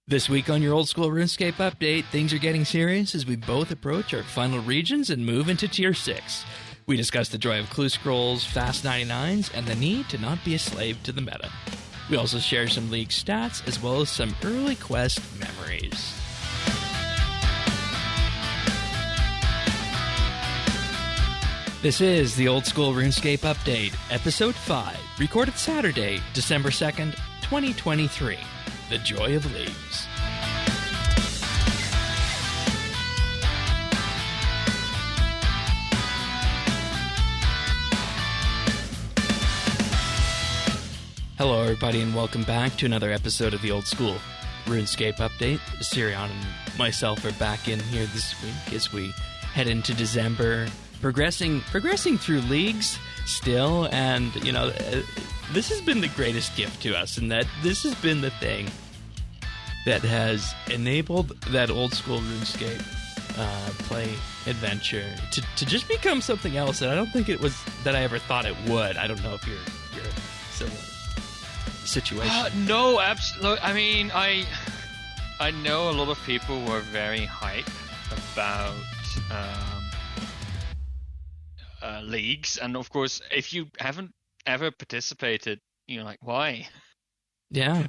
This week on your Old School RuneScape update, things are getting serious as we both approach our final regions and move into Tier 6. We discuss the joy of clue scrolls, fast 99s, and the need to not be a slave to the meta. We also share some league stats as well as some early quest memories. This is the Old School RuneScape update, Episode 5, recorded Saturday, December 2nd, 2023. The Joy of Leagues. Hello everybody and welcome back to another episode of the Old School RuneScape update. Sirion and myself are back in here this week as we head into December, progressing through leagues still, and you know, this has been the greatest gift to us, and that this has been the thing that has enabled that old school RuneScape play adventure to just become something else. And I don't think it was that I ever thought it would. I don't know if you're similar situation. No, absolutely. I mean, I know a lot of people were very hype about leagues, and of course, if you haven't ever participated, you're like, why? Yeah.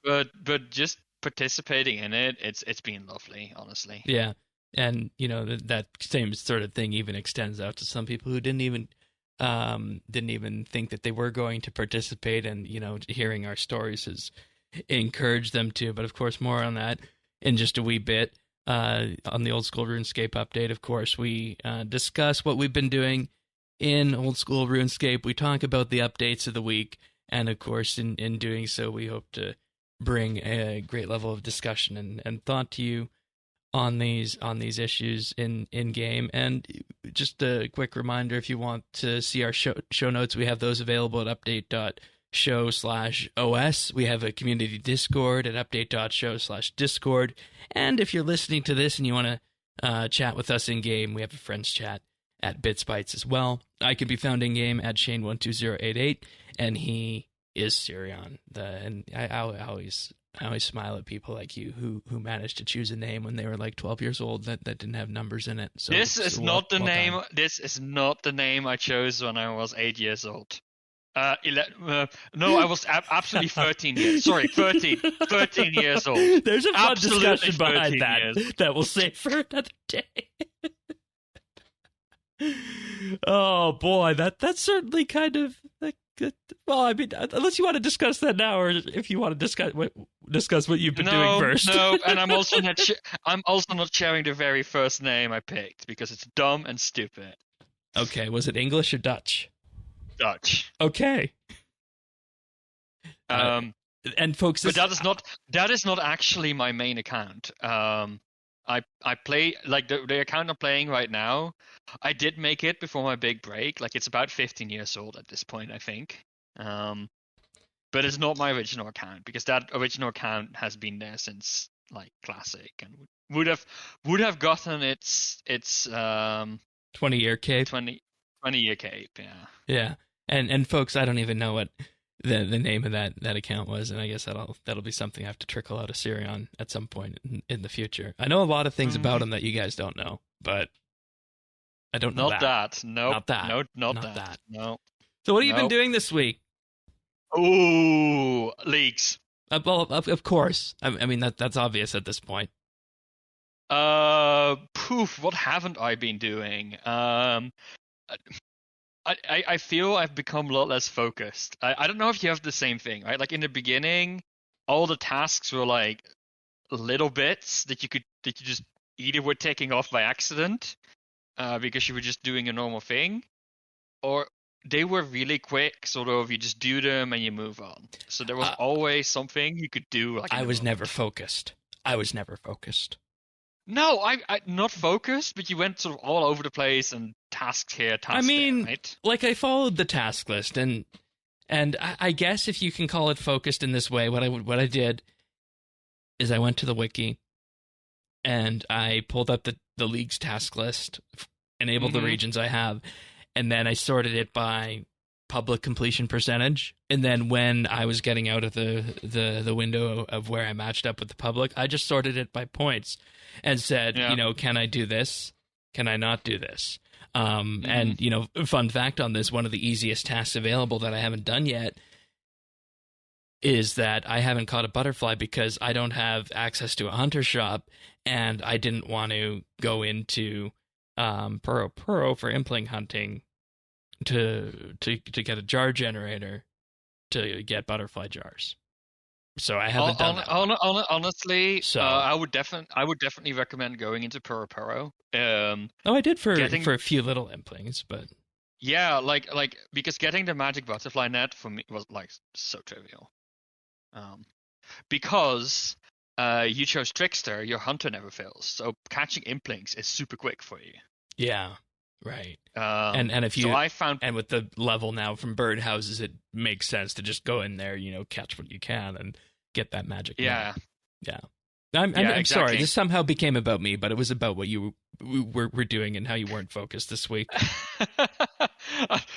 But just participating in it, it's been lovely, honestly. Yeah, and you know that same sort of thing even extends out to some people who didn't even think that they were going to participate, and you know, hearing our stories has encouraged them to. But of course, more on that in just a wee bit. On the Old School RuneScape update, of course, we discuss what we've been doing in Old School RuneScape. We talk about the updates of the week, and of course, in doing so, we hope to bring a great level of discussion and thought to you on these issues in game. And just a quick reminder, if you want to see our show notes, we have those available at update.show/OS. We have a community Discord at update.show/Discord. And if you're listening to this and you want to chat with us in game, we have a friends chat at BitsBytes as well. I can be found in game at Shane12088, and he is Sirion. And I always smile at people like you who managed to choose a name when they were like 12 years old that didn't have numbers in it. So This is not the name I chose when I was 8 years old. No, I was absolutely 13 years. Sorry, 13 years old. There's a fun discussion behind that years. that we'll save for another day. Oh boy, that's certainly kind of like. Well, I mean, unless you want to discuss that now, or if you want to discuss what you've been doing first. No, and I'm also not sharing the very first name I picked because it's dumb and stupid. Okay, was it English or Dutch? Dutch. Okay. And folks, but that is not actually my main account. I play like the account I'm playing right now. I did make it before my big break. Like, it's about 15 years old at this point, I think. But it's not my original account because that original account has been there since like Classic and would have gotten its 20-year cape. 20-year cape. Yeah. Yeah. And folks, I don't even know what the name of that account was, and I guess that'll be something I have to trickle out of Sirion at some point in the future. I know a lot of things about him that you guys don't know, but I don't know that. Nope. Not that. No, not that. No. So what have you been doing this week? Ooh, leagues. Well, of course. I mean, that's obvious at this point. What haven't I been doing? I feel I've become a lot less focused. I don't know if you have the same thing, right? Like in the beginning, all the tasks were like little bits that you just either were taking off by accident, because you were just doing a normal thing, or they were really quick, sort of you just do them and you move on. So there was always something you could do. Like I was never focused. No, I not focused, but you went sort of all over the place and tasks here, tasks there, right? Like I followed the task list, and I guess if you can call it focused in this way, what I did is I went to the wiki and I pulled up the league's task list, enabled the regions I have, and then I sorted it by public completion percentage, and then when I was getting out of the window of where I matched up with the public, I just sorted it by points and said, can I do this? Can I not do this? And fun fact on this, one of the easiest tasks available that I haven't done yet is that I haven't caught a butterfly because I don't have access to a hunter shop, and I didn't want to go into Puro for impling hunting to get a jar generator to get butterfly jars. So I haven't done that. Honestly, so I would definitely recommend going into Puro. I did for a few little implings, but yeah, like because getting the magic butterfly net for me was like so trivial. Because you chose Trickster, your hunter never fails, so catching implings is super quick for you. Yeah, right. And if you so I found, and with the level now from birdhouses, it makes sense to just go in there, catch what you can and get that magic. Yeah, net. Yeah. I'm exactly. sorry. This somehow became about me, but it was about what you were doing and how you weren't focused this week.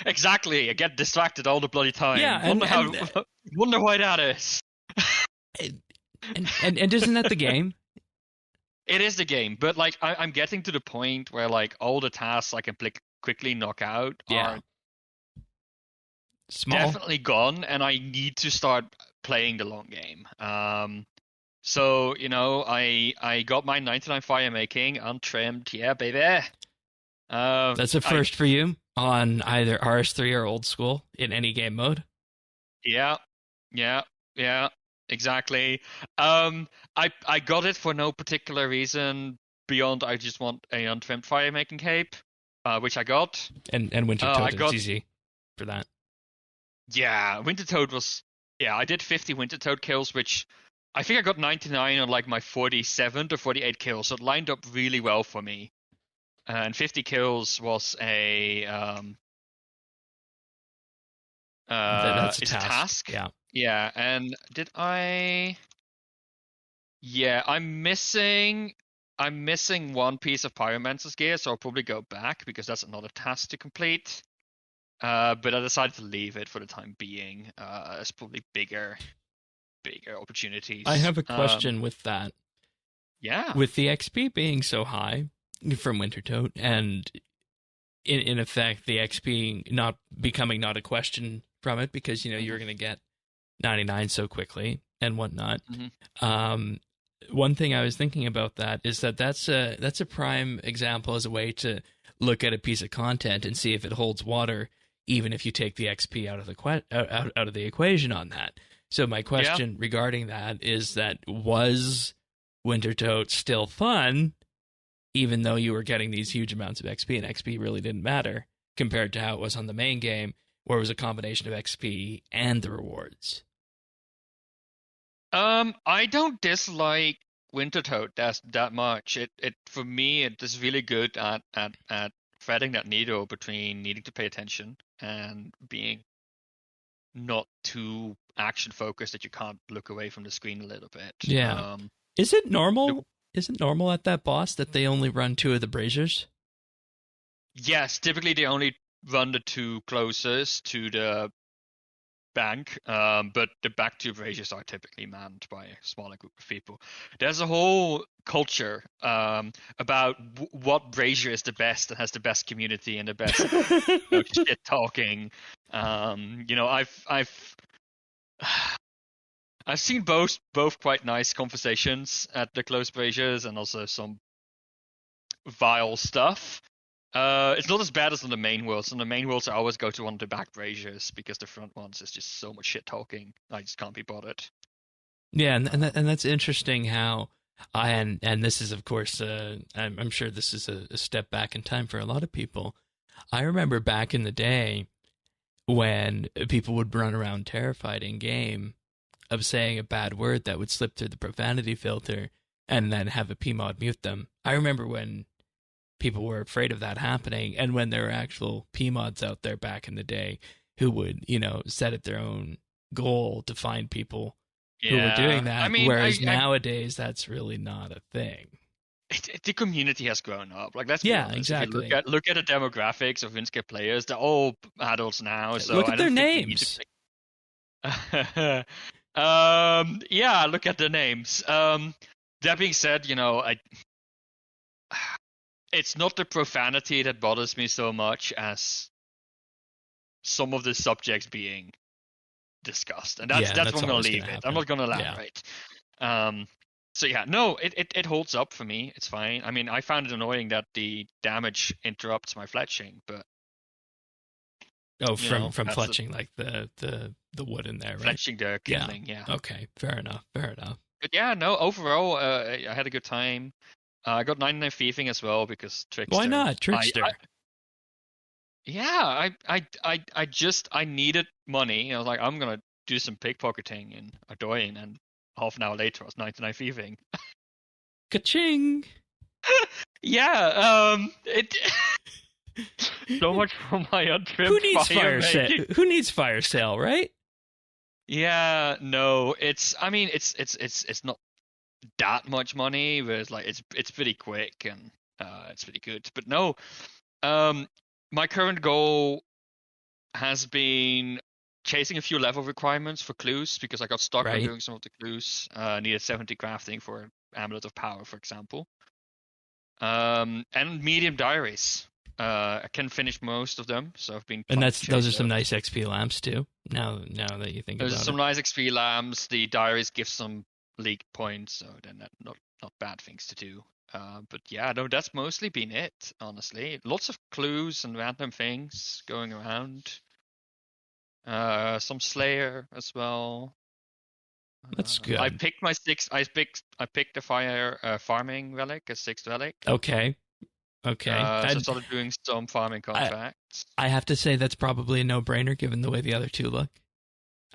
Exactly. I get distracted all the bloody time. Yeah, wonder why that is. and isn't that the game? It is the game, but like I'm getting to the point where like all the tasks I can quickly knock out are definitely gone, and I need to start playing the long game. So I got my 99 fire making untrimmed. Yeah, baby. That's a first for you on either RS3 or old school in any game mode. Yeah, exactly. I got it for no particular reason beyond I just want a untrimmed fire making cape, which I got. And Winter Toad is easy for that. Yeah, Winter Toad was. Yeah, I did 50 Winter Toad kills, which I think I got 99 on like my 47 to 48 kills, so it lined up really well for me. And 50 kills was that's a task. Yeah, and did I? Yeah, I'm missing one piece of Pyromancer's gear, so I'll probably go back because that's another task to complete. But I decided to leave it for the time being. It's probably bigger opportunities. I have a question with that. Yeah. With the XP being so high from Winter Toad, and in effect the XP not becoming a question from it because you're going to get 99 so quickly and whatnot. Mm-hmm. One thing I was thinking about that is that's a prime example as a way to look at a piece of content and see if it holds water, even if you take the XP out of the equation on that. So my question regarding that is that was Winter Toad still fun, even though you were getting these huge amounts of XP, and XP really didn't matter compared to how it was on the main game, where it was a combination of XP and the rewards? I don't dislike Winter Toad that much. It for me it is really good at threading that needle between needing to pay attention and being not too action focused that you can't look away from the screen a little bit. Yeah. Is it normal? Is it normal at that boss that they only run 2 of the braziers? Yes, typically they only run the 2 closest to the bank, but the back 2 braziers are typically manned by a smaller group of people. There's a whole culture about what brazier is the best and has the best community and the best shit talking. I've seen both quite nice conversations at the close braziers and also some vile stuff. It's not as bad as on the main worlds. On the main worlds, I always go to one of the back braziers because the front ones is just so much shit talking. I just can't be bothered. Yeah, and that's interesting how and this is of course I'm sure this is a step back in time for a lot of people. I remember back in the day when people would run around terrified in game of saying a bad word that would slip through the profanity filter and then have a PMod mute them. I remember when people were afraid of that happening, and when there were actual PMods out there back in the day who would, set it their own goal to find people who were doing that. Whereas nowadays, that's really not a thing. the community has grown up. Like, let's be Yeah, honest. exactly. If you look at the demographics of RuneScape players, they're all adults now. So Look I at their don't think you need names. to. Yeah, look at the names. That being said, it's not the profanity that bothers me so much as some of the subjects being discussed, and that's where I'm gonna leave it. I'm not gonna elaborate. So yeah, no, it holds up for me. It's fine. I mean, I found it annoying that the damage interrupts my fletching, but from fletching, like the wood in there, right? Fletching the kindling, yeah. Okay, fair enough. But yeah, no, overall, I had a good time. I got 99 thieving as well because Trickster. Why not Trickster? I needed money. I was like, I'm gonna do some pickpocketing in Ardoin, and half an hour later, I was 99 thieving. Ka-ching! Yeah, so much for my untrimmed Who needs fire sale? Who needs fire sale, right? Yeah, no, it's not that much money, but it's pretty quick and it's pretty good. But no, my current goal has been chasing a few level requirements for clues because I got stuck on doing some of the clues. Needed 70 crafting for Amulet of Power, for example. And medium diaries. I can finish most of them, so I've been. And those are some nice XP lamps too. Now that you think about it, there's some nice XP lamps. The diaries give some league points, so then not bad things to do. But yeah, no, that's mostly been it. Honestly, lots of clues and random things going around. Some Slayer as well. That's good. I picked my sixth. I picked the fire farming relic, a 6th relic. Okay. So I started doing some farming contracts. I have to say that's probably a no-brainer given the way the other two look.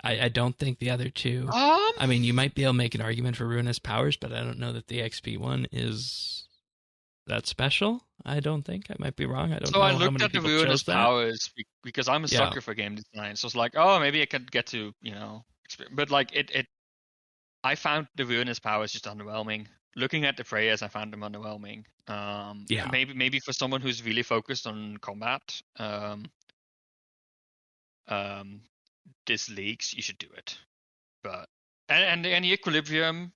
I don't think the other two. I mean, you might be able to make an argument for Ruinous Powers, but I don't know that the XP one is that special. I don't think. I might be wrong. I don't know. So I looked at the Ruinous Powers because I'm a sucker for game design. So it's like, oh, maybe I could get to, but like it. I found the Ruinous Powers just underwhelming. Looking at the prayers, I found them underwhelming. Maybe for someone who's really focused on combat, this leagues, you should do it. But and the equilibrium,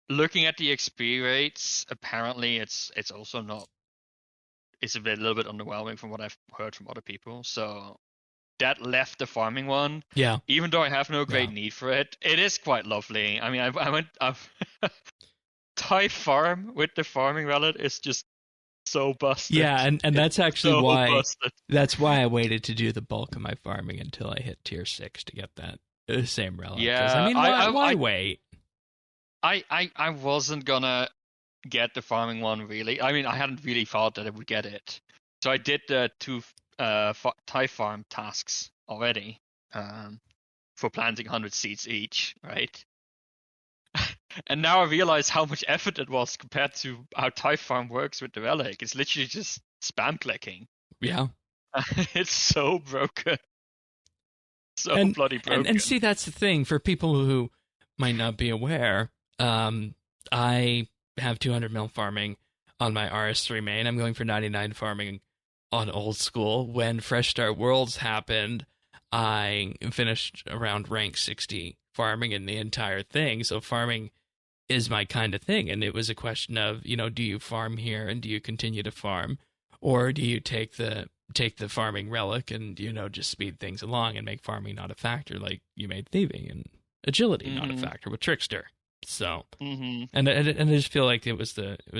looking at the XP rates, apparently it's also not. It's a little bit underwhelming from what I've heard from other people. So that left the farming one. Yeah. Even though I have no great need for it, it is quite lovely. I mean, I've Thai farm with the farming relic is just so busted. Yeah, and that's actually so why busted. That's why I waited to do the bulk of my farming until I hit tier 6 to get that same relic. Yeah, I mean, why wait? I wasn't gonna get the farming one really. I mean, I hadn't really thought that I would get it. So I did the 2 Thai farm tasks already for planting 100 seeds each, right? And now I realize how much effort it was compared to how Thai farm works with the relic. It's literally just spam clicking. Yeah. It's so broken. Bloody broken. And see, that's the thing. For people who might not be aware, I have 200 mil farming on my RS3 main. I'm going for 99 farming on old school. When Fresh Start Worlds happened, I finished around rank 60 farming in the entire thing. So farming is my kind of thing. And it was a question of, do you farm here and do you continue to farm? Or do you take the farming relic and, just speed things along and make farming not a factor, like you made thieving and agility not a factor with Trickster. So, and I just feel like it was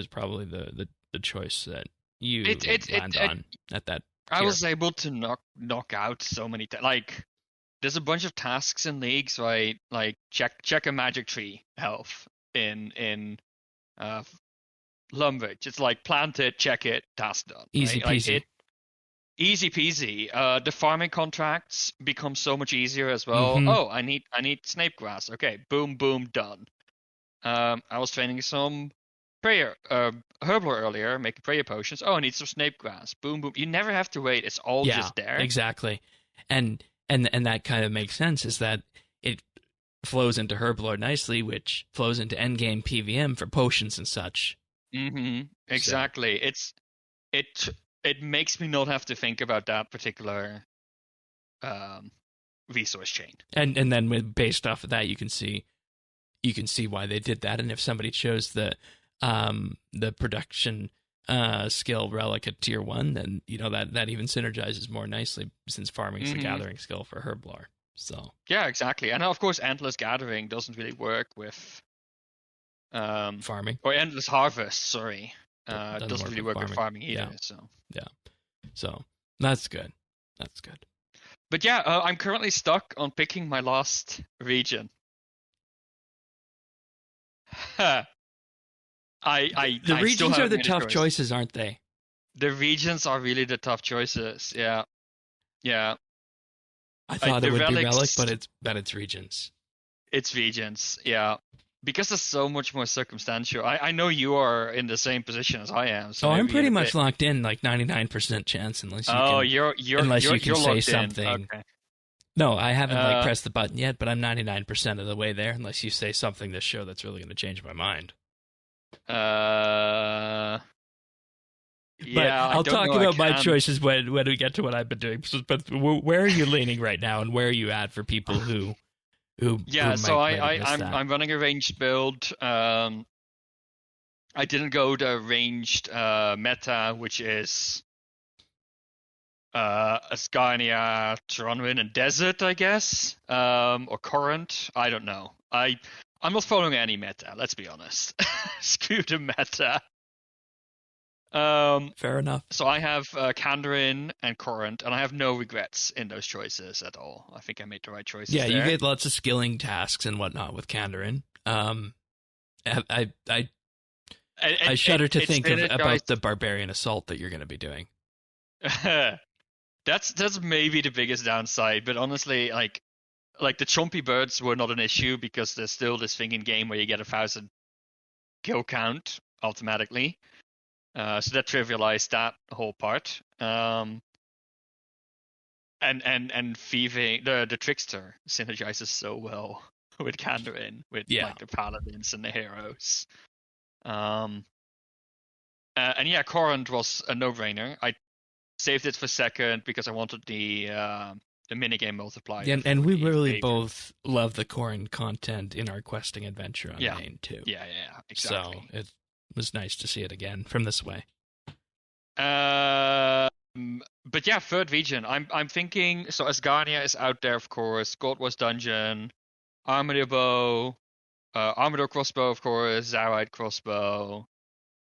probably the choice that you landed on at that tier. I was able to knock out so many like there's a bunch of tasks in leagues, right? Like check a magic tree health in Lumbridge. It's like plant it, check it, task done. Easy right? peasy. Easy peasy. The farming contracts become so much easier as well. Oh, I need snape grass. Okay, boom, boom, done. I was training some prayer herbal earlier, making prayer potions. Oh, I need some snape grass. Boom, boom. You never have to wait. It's all just there. Exactly. And that kind of makes sense, is that it flows into Herblore nicely, which flows into endgame PVM for potions and such So, Exactly. It it makes me not have to think about that particular um, resource chain. and then based off of that, you can see why they did that. And if somebody chose the production skill relic at tier 1, then that even synergizes more nicely, since farming is the hmm gathering skill for Herblore. So Yeah, exactly. And of course, endless gathering doesn't really work with um, farming or endless harvest. Sorry, doesn't doesn't work really with work with farming. farming Yeah, either. So, yeah. So that's good. That's good. but yeah, I'm currently stuck on picking my last region. I The I still regions are haven't the made a tough choice. choices, aren't they? The regions are really the tough choices. Yeah, yeah. I thought it The would be relic, relics, but it's regions. it's regions. Yeah, because it's so much more circumstantial. I know you are in the same position as I am, so Oh, I'm maybe in pretty a much bit. locked in, like 99% chance, Oh, unless you can you're say locked in. something. Okay. No, I haven't like Uh, pressed the button yet, but I'm 99% of the way there, unless you say something this show that's really going to change my mind. uh, But yeah, I I'll don't talk know. I about my can. choices when we get to what I've been doing. But where are you leaning right now, and where are you at for people who Yeah, so might have missed that? I'm running a ranged build. I didn't go the ranged meta, which is Ascania, Tronwyn, and Desert, I guess, or Current. I don't know. I'm not following any meta. Let's be honest. Screw the meta. Um, Fair enough. so I have Kandarin and Current, and I have no regrets in those choices at all. I think I made the right choices Yeah, you there. get lots of skilling tasks and whatnot with Kandarin. I shudder to It's think of synergized. about the barbarian assault that you're going to be doing. That's maybe the biggest downside, but honestly, like the chompy birds were not an issue because there's still this thing in game where you get 1,000 kill count automatically. So that trivialized that whole part. And thieving the trickster synergizes so well with Kandarin, with Yeah, like the paladins and the heroes. Um, and yeah, Corrent was a no-brainer. I saved it for second because I wanted the minigame multiplier and for we the really Xavier. both love the Corrin content in our questing adventure on Yeah, main too. yeah, So exactly. it was nice to see it again from this way. But yeah, third region. I'm thinking. So Asgardia is out there, of course. God Wars Dungeon, Armadur Bow, Armadur Crossbow, of course. Zarite Crossbow.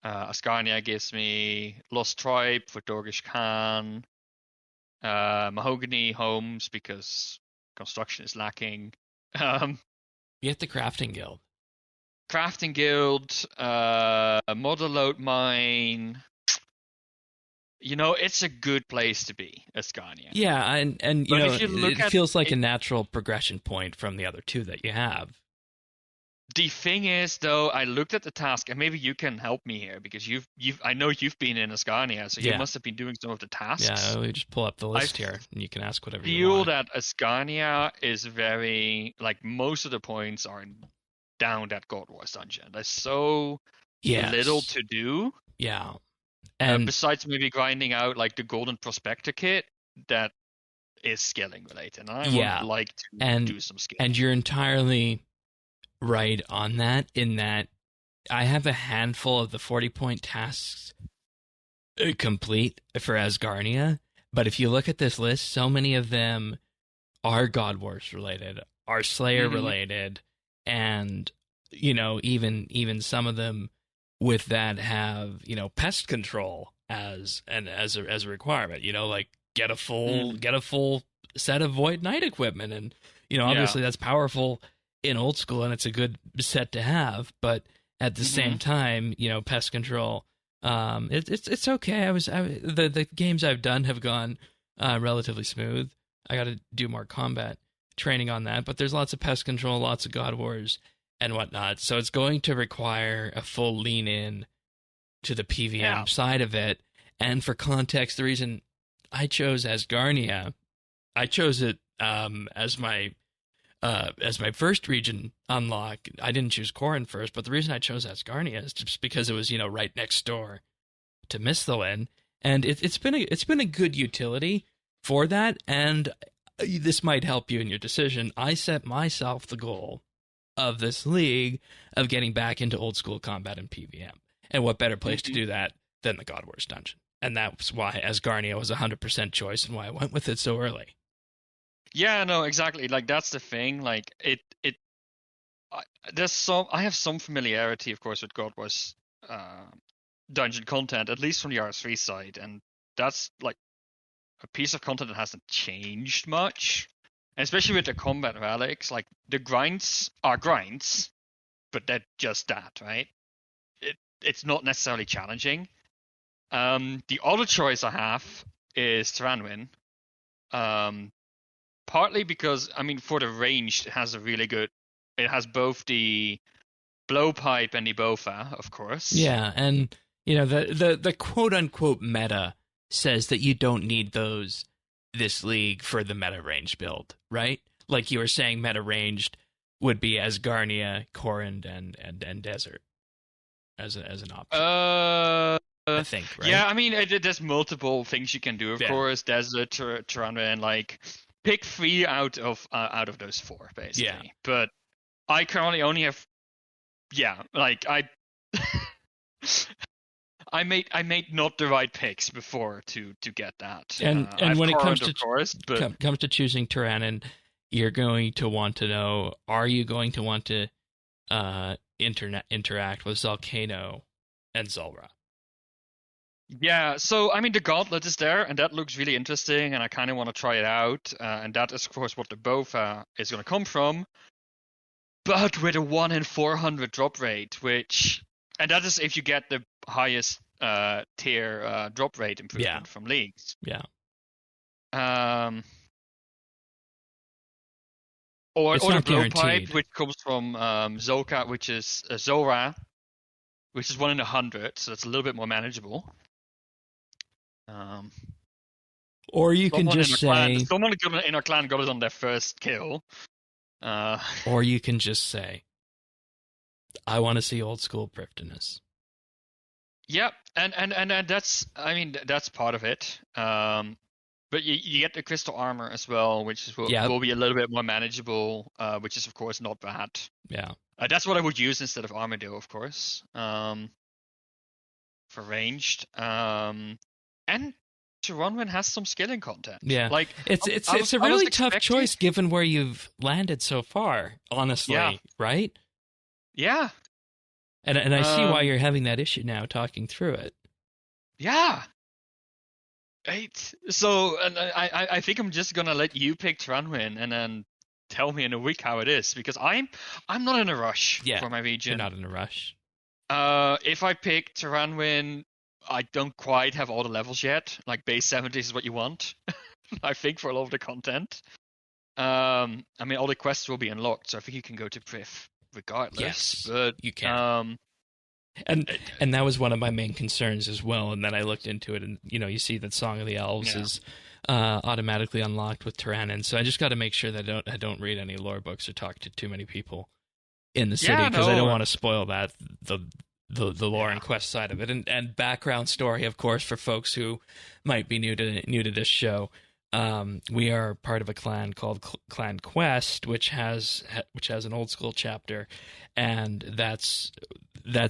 Asgardia gives me Lost Tribe for Dorgish Khan. Mahogany Homes because construction is lacking. Um, You get the crafting guild. Crafting Guild, Model Load Mine. It's a good place to be, Ascania. Yeah, and But if you look it at feels like a it, natural progression point from the other two that you have. the thing is, though, I looked at the task, and maybe you can help me here because I know you've been in Ascania, so you Yeah, must have been doing some of the yeah. tasks. We just pull up the I list here, and you can ask whatever you feel want. that Ascania is very like most of the points are down that God Wars dungeon. There's so little Yes. to do. Yeah. And Besides maybe grinding out like the golden prospector kit that is scaling related, and I would yeah, like to and do some and scaling. you're entirely right on that, in that I have a handful of the 40-point tasks complete for Asgarnia, but if you look at this list, so many of them are God Wars related, are Slayer hmm related, and even some of them with that have pest control as a requirement. Like Mm. get a full set of Void Knight equipment, and Yeah. obviously that's powerful in old school, and it's a good set to have. But at the same hmm time, pest control. It's okay. The games I've done have gone relatively smooth. I got to do more combat training on that, but there's lots of pest control, lots of God Wars and whatnot. So it's going to require a full lean in to the Yeah. PVM side of it. And for context, the reason I chose Asgarnia, I chose it as my as my first region unlock. I didn't choose Corrin first, but the reason I chose Asgarnia is just because it was, right next door to Misthalin, and it's been a good utility for that. And this might help you in your decision. I set myself the goal of this league of getting back into old school combat and PvM, and what better place to do that than the God Wars dungeon? And that's why Asgarnia was 100% choice, and why I went with it so early. Yeah, no, exactly. Like that's the thing. Like I have some familiarity, of course, with God Wars dungeon content, at least from the RS3 side, and that's like a piece of content that hasn't changed much. And especially with the combat relics, like the grinds are grinds, but they're just that, right? It's not necessarily challenging. The other choice I have is Thranduin. Partly because, I mean, for the ranged, it has a really good. It has both the blowpipe and the Bofa, of course. Yeah, and the quote unquote meta says that you don't need this league for the meta range build, right? Like you were saying, meta ranged would be Asgarnia, Corrin, and Desert as an option. I think, right? Yeah, I mean, there's multiple things you can do, of course. Desert, Thranduin, like pick 3 out of those 4, basically. Yeah. But I currently only have, like I made not the right picks before to get that. And when it comes to, of course, but comes to choosing Tyrannin, you're going to want to know: are you going to want to interact with Zalcano and Zulrah? Yeah, so I mean the gauntlet is there, and that looks really interesting, and I kind of want to try it out. And that is, of course, what the Bofa is going to come from, but with a 1 in 400 drop rate, and that is if you get the highest tier drop rate improvement from leagues. Yeah. Or the blowpipe, which comes from Zolka, which is Zora, which is 1 in 100, so it's a little bit more manageable. Or you can just say someone in our clan got it on their first kill. Or you can just say, I want to see old school Prifdinus. Yep, and that's, I mean, that's part of it. But you get the crystal armor as well, which will be a little bit more manageable, which is of course not bad. Yeah, that's what I would use instead of Armadillo, of course, for ranged. And Tyranduin has some skilling content. Yeah, like it's a really tough choice given where you've landed so far. Honestly, right? Yeah. And I see why you're having that issue now, talking through it. Yeah. Right. So, and I think I'm just gonna let you pick Tyranduin and then tell me in a week how it is, because I'm not in a rush for my region. You're not in a rush. If I pick Tyranduin, I don't quite have all the levels yet. Like base 70s is what you want, I think, for a lot of the content. I mean, all the quests will be unlocked, so I think you can go to Priv regardless. Yes, but you can. And that was one of my main concerns as well. And then I looked into it, and you see that Song of the Elves is automatically unlocked with Tyrannin. So I just got to make sure that I don't read any lore books or talk to too many people in the city, because I don't want to spoil that the lore and quest side of it, and background story, of course, for folks who might be new to this show. We are part of a clan called Clan Quest, which has an old school chapter, and that's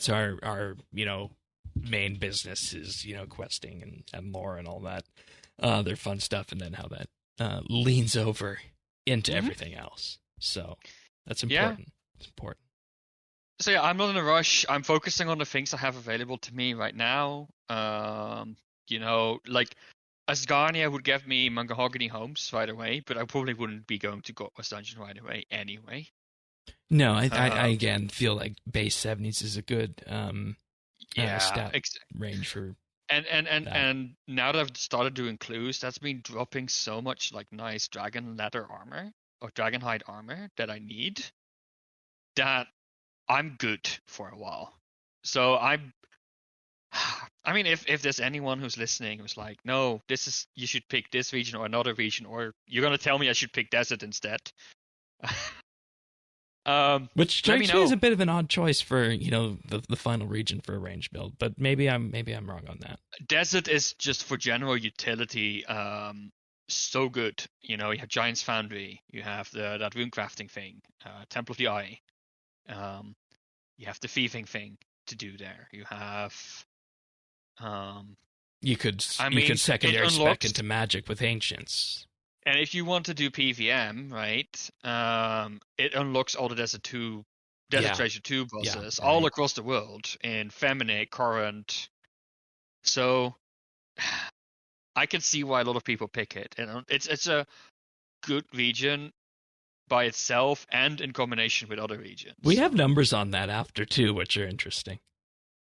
our main business is questing and lore and all that other fun stuff, and then how that leans over into everything else. So that's important. Yeah. It's important. So yeah, I'm not in a rush. I'm focusing on the things I have available to me right now. Like Asgarnia would give me Mahogany Homes right away, but I probably wouldn't be going to God Wars Dungeon right away anyway. No, I again feel like base 70s is a good stat range for. And now that I've started doing clues, that's been dropping so much like nice dragon leather armor or dragon hide armor that I need, that I'm good for a while. So I mean, if there's anyone who's listening who's like, no, you should pick this region or another region, or you're gonna tell me I should pick desert instead, Which Let me strikes me know. as a bit of an odd choice for the final region for a range build, but maybe I'm wrong on that. Desert is just for general utility. So good. You have Giant's Foundry. You have that rune crafting thing. Temple of the Eye. You have the thieving thing to do there. You have. You could I mean, secondary it spec unlocks. into magic with ancients. And if you want to do PVM, right? It unlocks all the Desert Treasure 2 bosses all right. across the world in Feminate, Current. So I can see why a lot of people pick it. And it's a good region by itself and in combination with other regions. We have numbers on that after too, which are interesting.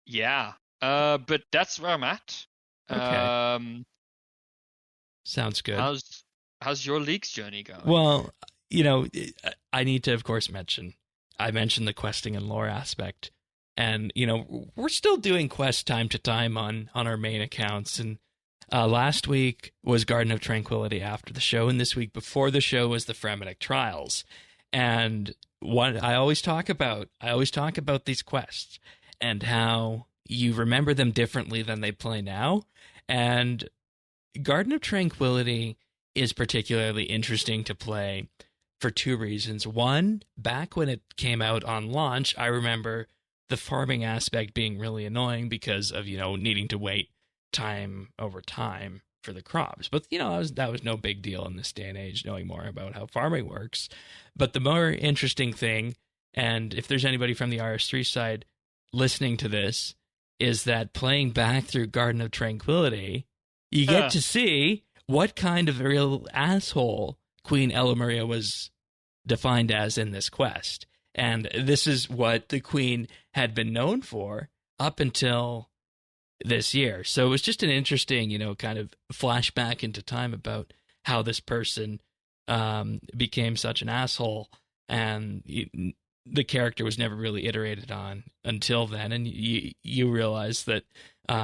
Yeah. But that's where I'm at. Okay. Sounds good. How's your League's journey going? Well, I need to, of course, I mentioned the questing and lore aspect. And, we're still doing quests time to time on our main accounts. And last week was Garden of Tranquility after the show. And this week before the show was the Fremennik Trials. And what I always talk about these quests and how you remember them differently than they play now. And Garden of Tranquility is particularly interesting to play for two reasons. One, back when it came out on launch, I remember the farming aspect being really annoying because of, needing to wait time over time for the crops. But, that was no big deal in this day and age, knowing more about how farming works. But the more interesting thing, and if there's anybody from the RS3 side listening to this, is that playing back through Garden of Tranquility, you get to see what kind of real asshole Queen Ella was defined as in this quest. And this is what the Queen had been known for up until this year. So it was just an interesting, kind of flashback into time about how this person became such an asshole. And the character was never really iterated on until then. And you realize that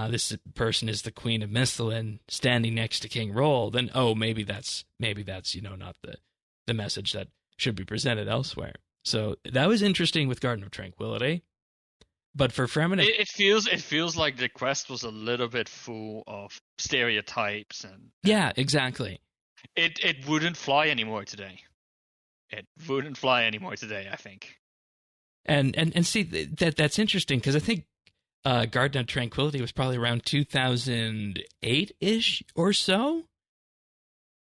this person is the Queen of Misthalin standing next to King Roll, then maybe that's not the message that should be presented elsewhere. So that was interesting with Garden of Tranquility. But for Fremennik, it feels like the quest was a little bit full of stereotypes and yeah, exactly. It wouldn't fly anymore today. It wouldn't fly anymore today, I think. And see that's interesting because I think Garden of Tranquility was probably around 2008-ish or so.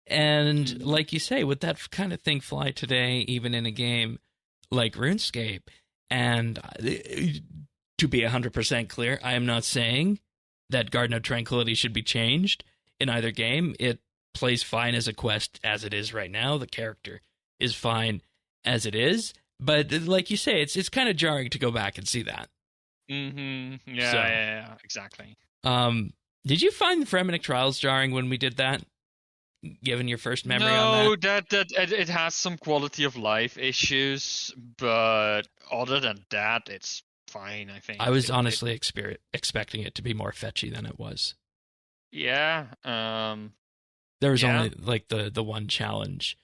And like you say, would that kind of thing fly today, even in a game like RuneScape? And to be 100% clear, I am not saying that Garden of Tranquility should be changed in either game. It plays fine as a quest as it is right now. The character is fine as it is. But like you say, it's kind of jarring to go back and see that. Mm-hmm. Yeah, exactly. Did you find the Fremennik Trials jarring when we did that? Given your first memory on that? No, it has some quality of life issues, but other than that, it's fine, I think. I was honestly expecting it to be more fetchy than it was. Yeah. There was only like the one challenge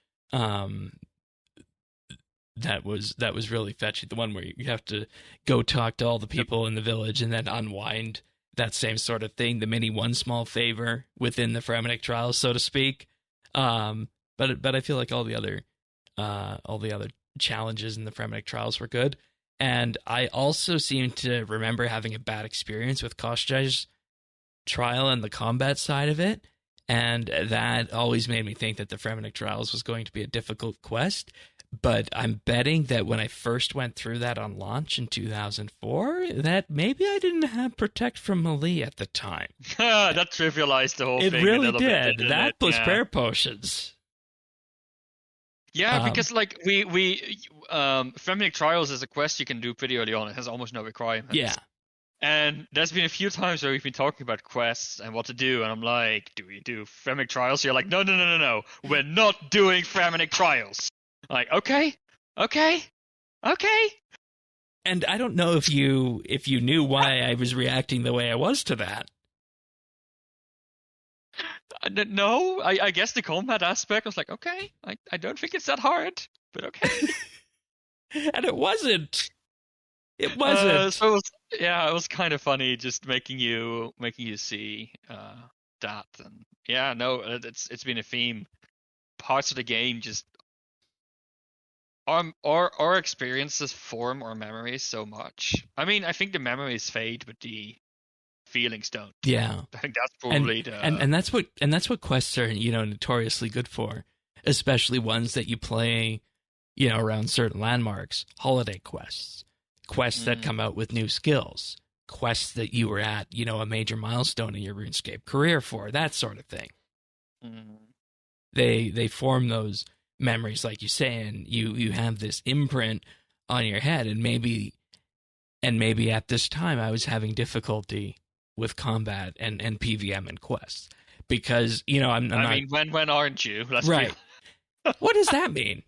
that was really fetchy. The one where you have to go talk to all the people in the village and then unwind that same sort of thing. The mini one small favor within the Fremennik Trials, so to speak. But I feel like all the other challenges in the Fremennik Trials were good. And I also seem to remember having a bad experience with Koschei's trial and the combat side of it. And that always made me think that the Fremennik Trials was going to be a difficult quest. But I'm betting that when I first went through that on launch in 2004, that maybe I didn't have Protect from Melee at the time. That trivialized the whole thing. It really did. Bit, that plus prayer potions. Yeah, because like we Fremennik Trials is a quest you can do pretty early on. It has almost no requirements. Yeah. And there's been a few times where we've been talking about quests and what to do, and I'm like, do we do Fremennik Trials? You're like, no. We're not doing Fremennik Trials. Like, okay. And I don't know if you knew why I was reacting the way I was to that. No, I guess the combat aspect was like, okay, I don't think it's that hard, but okay. And it wasn't. It Uh, wasn't. so it was, yeah, it was kind of funny just making you see that, and yeah, no, it's been a theme. Parts of the game just our experiences form our memories so much. I mean, I think the memories fade, but the feelings don't. Yeah. I think that's And probably and the and that's what quests are, notoriously good for, especially ones that you play, around certain landmarks, holiday quests, quests that come out with new skills, quests that you were at, a major milestone in your RuneScape career for, that sort of thing. mm, They form those memories, like you say, and you have this imprint on your head, and maybe at this time I was having difficulty with combat and PVM and quests because I'm I not mean, when aren't you? Let's be right. What does that mean?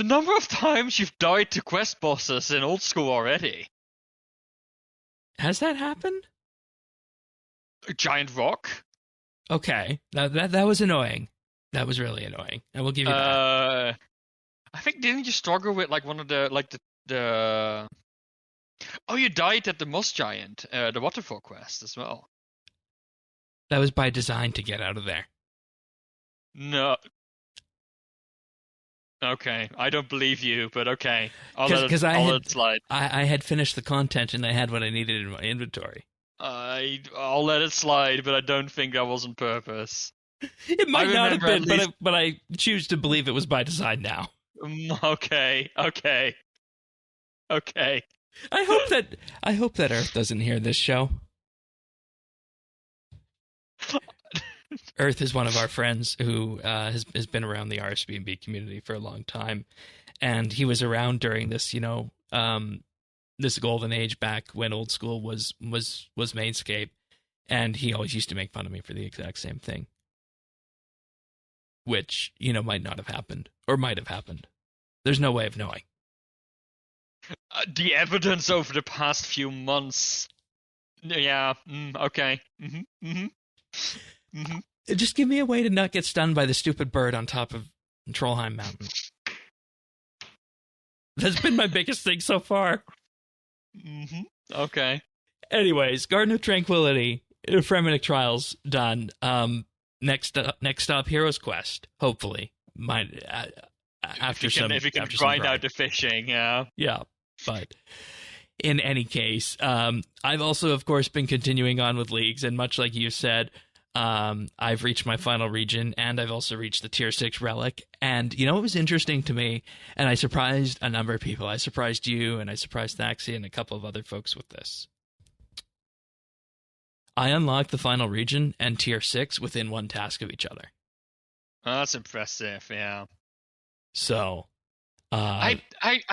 the number of times you've died to quest bosses in old school already. Has that happened? A giant rock. Okay, that was annoying. That was really annoying. I will give you that. I think didn't you struggle with like one of the oh, you died at the moss giant, the waterfall quest as well. That was by design to get out of there. No. Okay, I don't believe you, but okay. Because I'll let it slide. I had finished the content and I had what I needed in my inventory. I'll let it slide, but I don't think that was on purpose. It I might not have remember been, at least. but I choose to believe it was by design now. Okay, okay, okay. I hope that Earth doesn't hear this show. Earth is one of our friends who has been around the RSB&B community for a long time, and he was around during this this golden age back when old school was Mainscape, and he always used to make fun of me for the exact same thing, which might not have happened or might have happened. There's no way of knowing. The evidence over the past few months. Yeah. Okay. Just give me a way to not get stunned by the stupid bird on top of Trollheim Mountain. That's been my biggest thing so far. Okay. Anyways, Garden of Tranquility, Fremennik Trials done. Next up, Hero's Quest. Hopefully, after if you can grind out the fishing, yeah. Yeah, but in any case, I've also, of course, been continuing on with leagues, and much like you said, I've reached my final region, and I've also reached the tier 6 relic. And what was interesting to me, and I surprised a number of people. I surprised you, and I surprised Thaxi and a couple of other folks with this. I unlocked the final region and tier 6 within one task of each other. Oh, that's impressive, yeah. So, I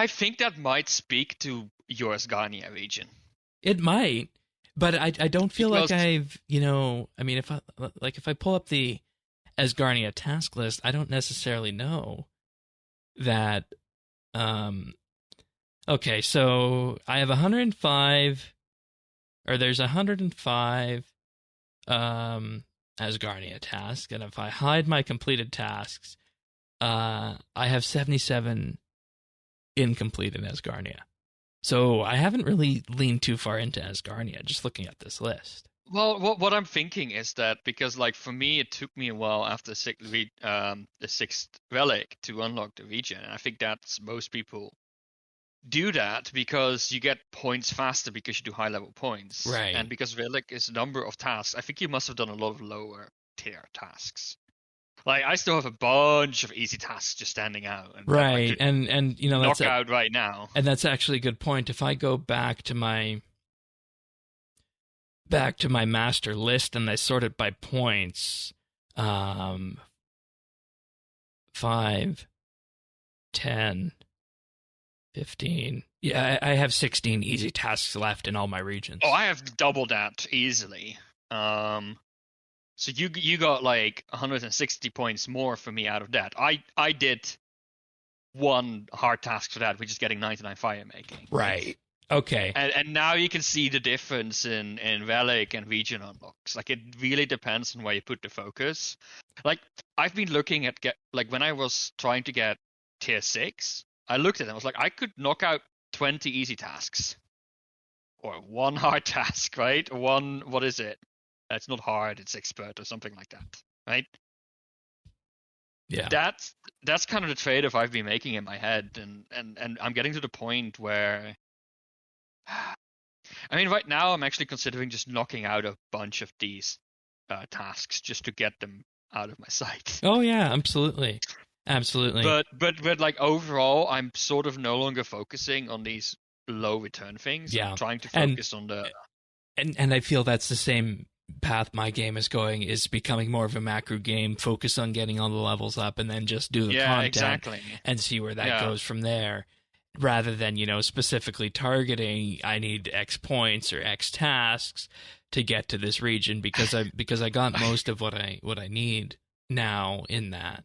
think that might speak to your Asgarnia region. It might, but I don't feel like I've, I mean, if I pull up the Asgarnia task list, I don't necessarily know that. Okay, so I have 105, or there's 105 Asgarnia tasks, and if I hide my completed tasks, I have 77 incomplete in Asgarnia. So I haven't really leaned too far into Asgarnia, just looking at this list. Well, what I'm thinking is that because, like, for me, it took me a while after the sixth relic to unlock the region, and I think that's most people do that because you get points faster because you do high level points, right? And because relic is a number of tasks, I think you must have done a lot of lower tier tasks. Like, I still have a bunch of easy tasks just standing out, and right? And knock out right now. And that's actually a good point. If I go back to my master list and I sort it by points, 5, 10, 15. Yeah, I have 16 easy tasks left in all my regions. Oh, I have double that easily. So you got like 160 points more for me out of that. I did one hard task for that, which is getting 99 fire making. Right. Okay. And now you can see the difference in relic and region unlocks. Like, it really depends on where you put the focus. Like, I've been looking at when I was trying to get tier 6, I looked at it and I was like, I could knock out 20 easy tasks. Or one hard task, right? One, what is it? It's not hard, it's expert or something like that, right? Yeah. That's kind of the trade-off I've been making in my head, and I'm getting to the point where, I mean, right now I'm actually considering just knocking out a bunch of these tasks just to get them out of my sight. Oh yeah, absolutely. But like overall, I'm sort of no longer focusing on these low return things. Yeah. I'm trying to focus on the and I feel that's the same path my game is going, is becoming more of a macro game, focus on getting all the levels up and then just do the content exactly. and see where that goes from there, rather than, specifically targeting I need X points or X tasks to get to this region because I got most of what I need now in that.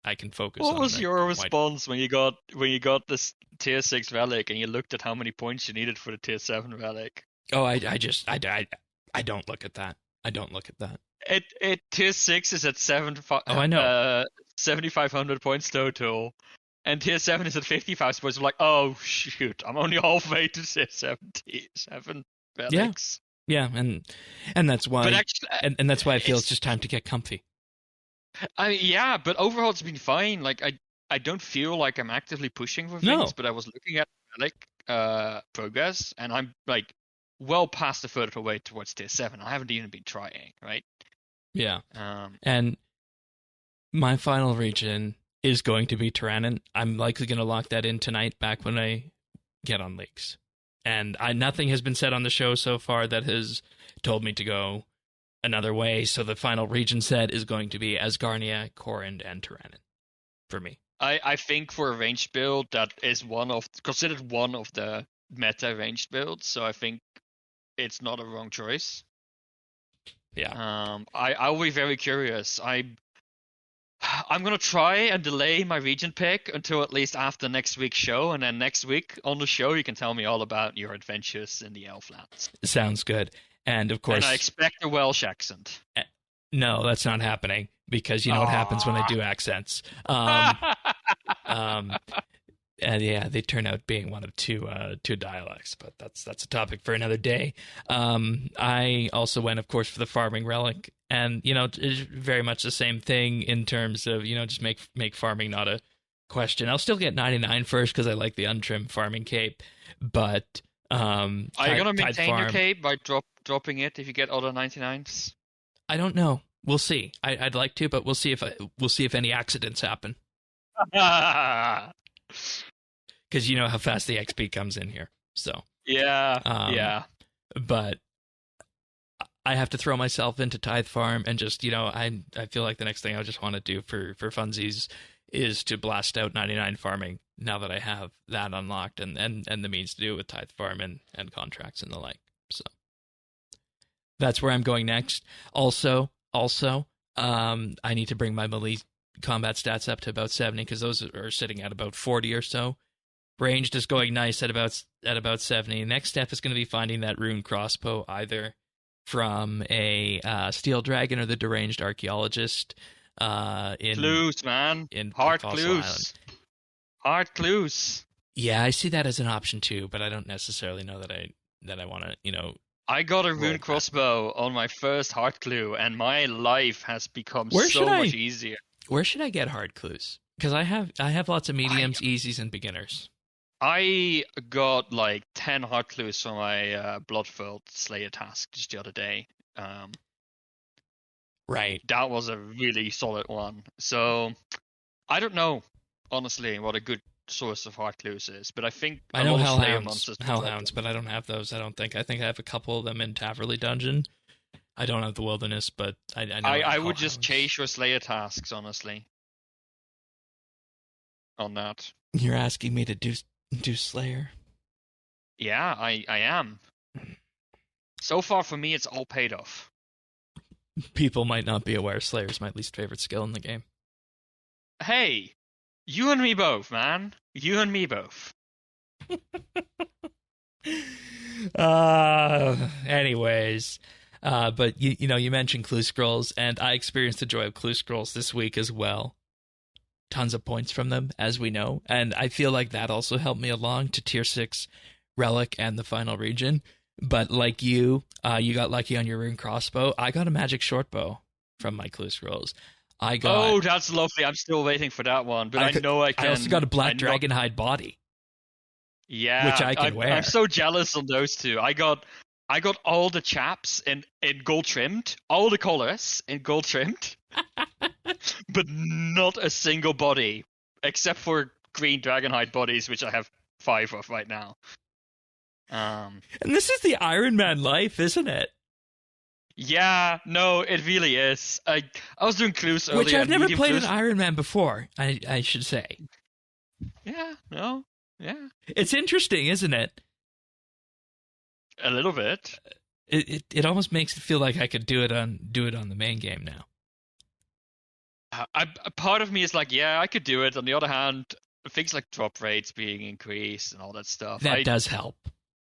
I can focus on. What was your response when you got this tier 6 relic and you looked at how many points you needed for the tier 7 relic? Oh, I don't look at that. I don't look at that. It tier 6 is at 7,500 points total, and tier 7 is at 55 points. I'm like, oh shoot, I'm only halfway to tier 77 relics. Yeah, and that's why. But actually, and that's why I feel it's just time to get comfy. But overall it's been fine. Like I don't feel like I'm actively pushing for things, but I was looking at relic progress, and I'm like well past the further way towards tier 7. I haven't even been trying, right? Yeah. And my final region is going to be Tyrannon. I'm likely going to lock that in tonight back when I get on leaks. And nothing has been said on the show so far that has told me to go another way. So the final region set is going to be Asgarnia, Corund, and Tyrannon for me. I think for a ranged build, that is considered one of the meta ranged builds. So I think it's not a wrong choice. Yeah. I'll be very curious. I'm gonna try and delay my region pick until at least after next week's show, and then next week on the show you can tell me all about your adventures in the Elflands. Sounds good. And of course, and I expect a Welsh accent. No, that's not happening, because you know what happens when I do accents. And yeah, they turn out being one of two dialects, but that's a topic for another day. I also went, of course, for the farming relic, and it's very much the same thing in terms of just make farming not a question. I'll still get 99 first because I like the untrimmed farming cape, but are you gonna maintain your cape by dropping it if you get all the 99s? I don't know. We'll see. I'd like to, but we'll see if any accidents happen. Because you know how fast the XP comes in here. So yeah. But I have to throw myself into Tithe Farm and just I feel like the next thing I just want to do for funsies is to blast out 99 farming now that I have that unlocked and the means to do it with Tithe Farm and contracts and the like. So that's where I'm going next. Also, I need to bring my melee combat stats up to about 70 because those are sitting at about 40 or so. Ranged is going nice at about 70. Next step is going to be finding that rune crossbow, either from a steel dragon or the deranged archaeologist. Clues, man. Hard clues. Hard clues. Yeah, I see that as an option too, but I don't necessarily know that I want to, I got a rune crossbow on my first hard clue, and my life has become so much easier. Where should I get hard clues? Because I have lots of mediums, easies, and beginners. I got like 10 hard clues for my Bloodfilled Slayer task just the other day. Right. That was a really solid one. So I don't know, honestly, what a good source of hard clues is, but I think I know Hellhounds, but I don't have those. I think I have a couple of them in Taverley Dungeon. I don't have the Wilderness, but I know. I would just chase your Slayer tasks, honestly. On that. You're asking me to do Slayer? Yeah, I am. So far for me, it's all paid off. People might not be aware Slayer is my least favorite skill in the game. Hey, you and me both, man. You and me both. Anyways, but you mentioned Clue Scrolls, and I experienced the joy of Clue Scrolls this week as well. tons of points from them, as we know. And I feel like that also helped me along to tier 6 relic and the final region. But like you got lucky on your rune crossbow. I got a magic short bow from my clue scrolls. Oh, that's lovely. I'm still waiting for that one, but I know I can. I also got a black dragonhide body. Yeah, which I can wear. I'm so jealous on those two. I got all the chaps in gold trimmed, all the colors in gold trimmed, but not a single body except for green dragonhide bodies, which I have 5 of right now. And this is the Iron Man life, isn't it? Yeah, no, it really is. I was doing clues earlier. Which I've never played an Iron Man before, I should say. Yeah, no, yeah. It's interesting, isn't it? A little bit. It almost makes it feel like I could do it on the main game now. A part of me is like, yeah, I could do it. On the other hand, things like drop rates being increased and all that stuff. That does help.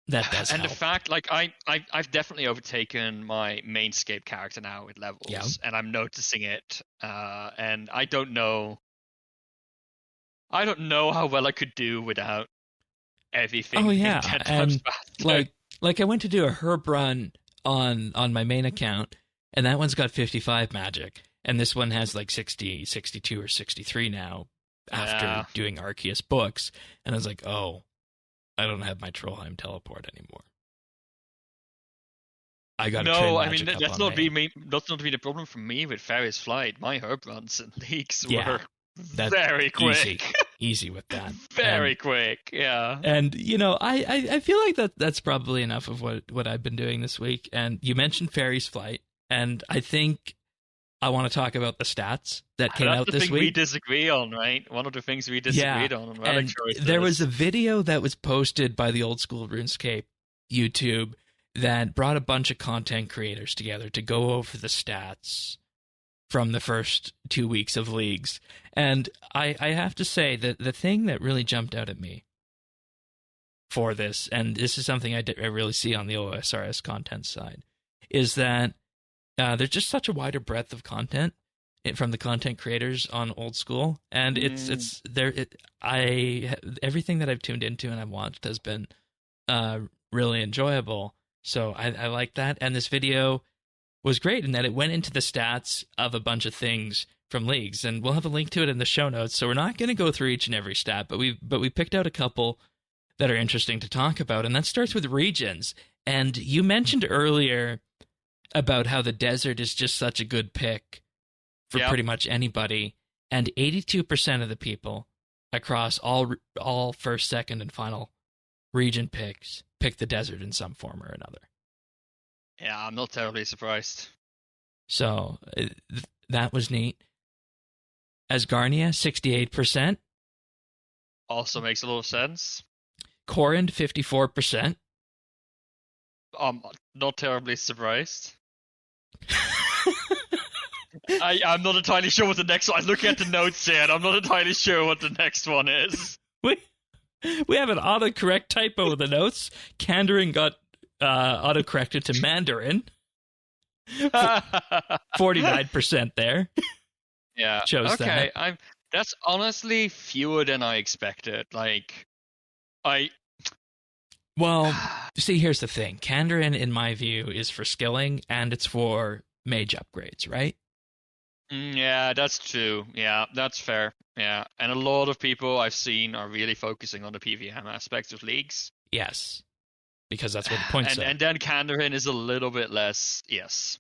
That does and help. the fact, like, I've definitely overtaken my mainscape character now with levels, and I'm noticing it. And I don't know how well I could do without everything. Oh yeah, and faster. like I went to do a herb run on my main account, and that one's got 55 magic, and this one has like 60, 62, or 63 now after doing Arceus books, and I was like, oh, I don't have my Trollheim teleport anymore. I got that's not been the problem for me with Fairy's Flight. My herb runs and leaks were very quick. Easy with that. Very quick, yeah. And I feel like that's probably enough of what I've been doing this week. And you mentioned Fairy's Flight, and I think I want to talk about the stats that came out this week. We disagree on, right? One of the things we disagreed on relic choices. There was a video that was posted by the Old School RuneScape YouTube that brought a bunch of content creators together to go over the stats from the first 2 weeks of leagues. And I have to say that the thing that really jumped out at me for this, and this is something I really see on the OSRS content side, is that there's just such a wider breadth of content from the content creators on Old School, and it's there. Everything that I've tuned into and I've watched has been really enjoyable. So I like that, and this video was great in that it went into the stats of a bunch of things from leagues, and we'll have a link to it in the show notes. So we're not going to go through each and every stat, but we picked out a couple that are interesting to talk about, and that starts with regions. And you mentioned earlier about how the desert is just such a good pick for pretty much anybody, and 82% of the people across all first, second, and final region picks pick the desert in some form or another. Yeah, I'm not terribly surprised. So that was neat. Asgarnia, 68%. Also makes a lot of sense. Corrin, 54%. Not terribly surprised. I'm not entirely sure what the next one. I'm looking at the notes here, and I'm not entirely sure what the next one is. We have an autocorrect typo with the notes. Kandarin got autocorrected to Mandarin. 49% there. Yeah. Chose okay. that. That's honestly fewer than I expected. Well, see, here's the thing. Kandarin, in my view, is for skilling, and it's for mage upgrades, right? Yeah, that's true. Yeah, that's fair. Yeah, and a lot of people I've seen are really focusing on the PVM aspects of leagues. Yes, because that's what the points are. And then Kandarin is a little bit less, yes.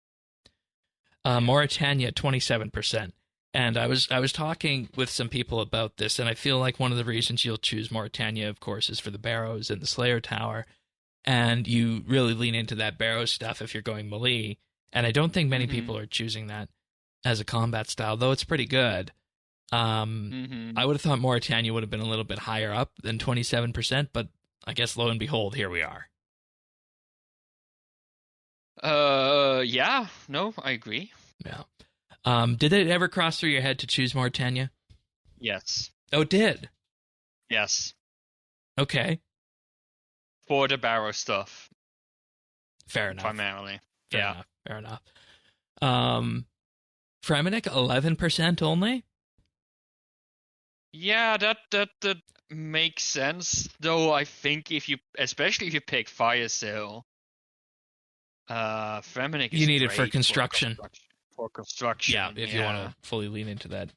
Mauritania, 27%. And I was talking with some people about this, and I feel like one of the reasons you'll choose Mauritania, of course, is for the Barrows and the Slayer Tower, and you really lean into that Barrow stuff if you're going melee. And I don't think many people are choosing that as a combat style, though it's pretty good. I would have thought Mauritania would have been a little bit higher up than 27%, but I guess lo and behold, here we are. Yeah, no, I agree. Yeah. Did it ever cross through your head to choose Mauritania? Yes. Oh, it did? Yes. Okay. For the Barrow stuff. Fair enough. Primarily. Fair enough. Fremennik, 11% only? Yeah, that makes sense. Though I think especially if you pick Fire Sale, Fremenic You is need it for great for construction. construction. For Yeah, construction, if you want yeah. to fully lean into that,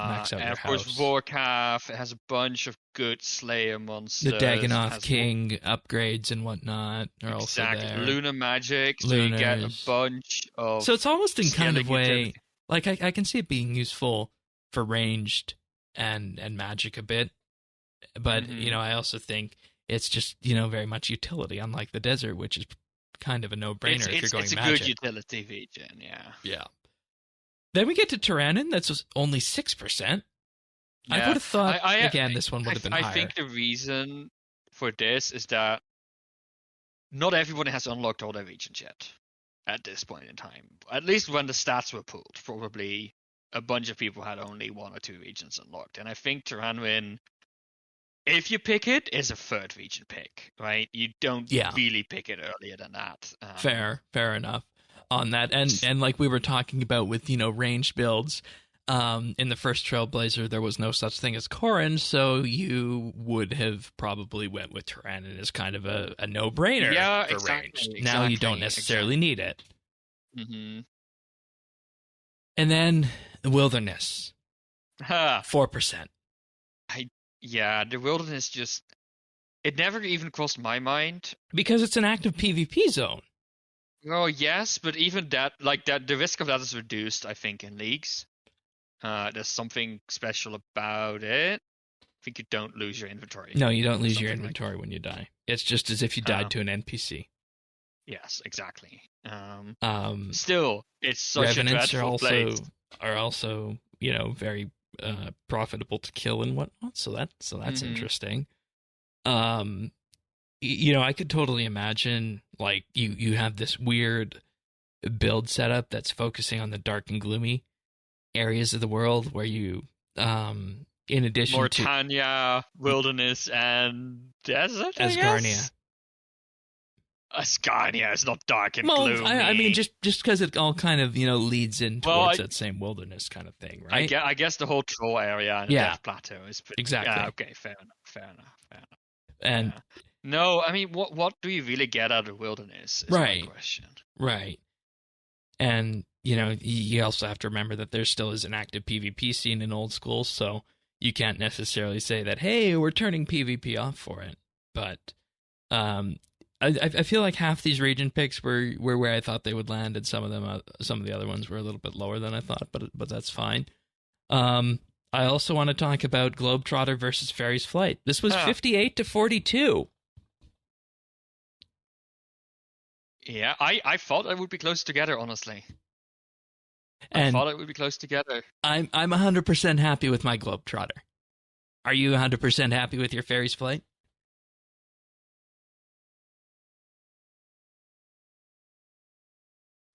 max out And your of course, house. Vorkath has a bunch of good Slayer The monsters. Dagonoth King upgrades and whatnot are also Exactly there. Lunar Magic, so you get a Lunars. bunch of So it's almost in kind of scaling way, utility. like I can see it being useful for ranged and magic a bit, but Hmm. I also think it's just very much utility, unlike the desert, which is kind of a no-brainer if you're It's going a good magic. utility region, yeah. Yeah. Then we get to Tyrannon, that's only 6%. I would Yeah, have thought I again this one would have been I higher. think the reason for this is that not everyone has unlocked all their regions yet at this point in time. At least when the stats were pulled, probably a bunch of people had only one or two regions unlocked. And I think Tyranwin, if you pick it, is a third region pick, right? You don't Yeah, really pick it earlier than that. fair enough on that. And like we were talking about with ranged builds, in the first Trailblazer there was no such thing as Corrin, so you would have probably went with Tyrannon as kind of a no-brainer Yeah, for exactly, ranged. Now you don't exactly, necessarily exactly. need it. Mm-hmm. And then the Wilderness, Ha! 4%. Yeah, the wilderness just it never even crossed my mind. Because it's an active PvP zone. Oh yes, but even that, like that, the risk of that is reduced, I think, in leagues. There's something special about it. I think you don't lose your inventory No, you don't or lose your something like inventory when you die. It's just as if you that. died to an NPC. Yes, exactly. Um, Still, it's such a Revenants dreadful place. are also very profitable to kill and whatnot. So that's Hmm. interesting. Um, I could totally imagine like you have this weird build setup that's focusing on the dark and gloomy areas of the world where you in addition to Mortania, wilderness, and desert, I Asgarnia. guess. Ascania is not dark and Well, I mean, gloomy. just because it all kind of leads in Well, towards that same wilderness kind of thing, right? I guess the whole troll area and the Yeah, Death Plateau is pretty. Yeah, exactly. okay, fair enough, fair enough, fair enough. And Yeah. No, I mean, what do you really get out of wilderness is my right, question. right, and you also have to remember that there still is an active PvP scene in old school, so you can't necessarily say that hey, we're turning PvP off for it. But um, I feel like half these region picks were where I thought they would land, and some of the other ones were a little bit lower than I thought, but that's fine. Um, I also want to talk about Globetrotter versus Fairy's Flight. This was Huh. 58-42. Yeah, I thought I would be close together, honestly. I And thought it would be close together. I'm 100% happy with my Globetrotter. Are you 100% happy with your Fairy's Flight?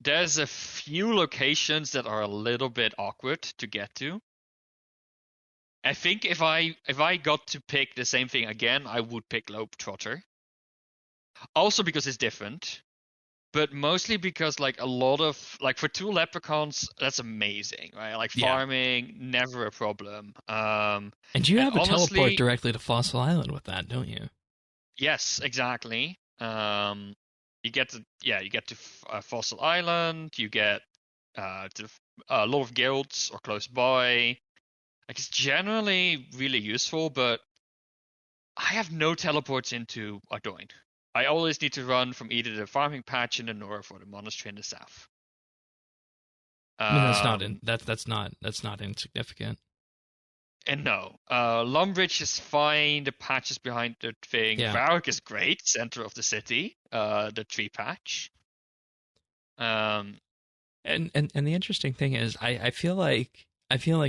There's a few locations that are a little bit awkward to get to. I think if I got to pick the same thing again, I would pick Globetrotter. Also because it's different, but mostly because like a lot of like for two leprechauns, that's amazing, right? Like Yeah. farming, never a problem. And you And have a teleport honestly, directly to Fossil Island with that, don't you? yes, exactly. You get to Fossil Island. You get to a lot of guilds are close by. Like it's generally really useful, but I have no teleports into Ardoin. I always need to run from either the farming patch in the north or the monastery in the south. I mean, that's not Um, that's not insignificant. and no, Lumbridge is fine. The patch is behind the thing. Yeah. Varric is great, center of the city. The tree patch. Um, And the interesting thing is I feel like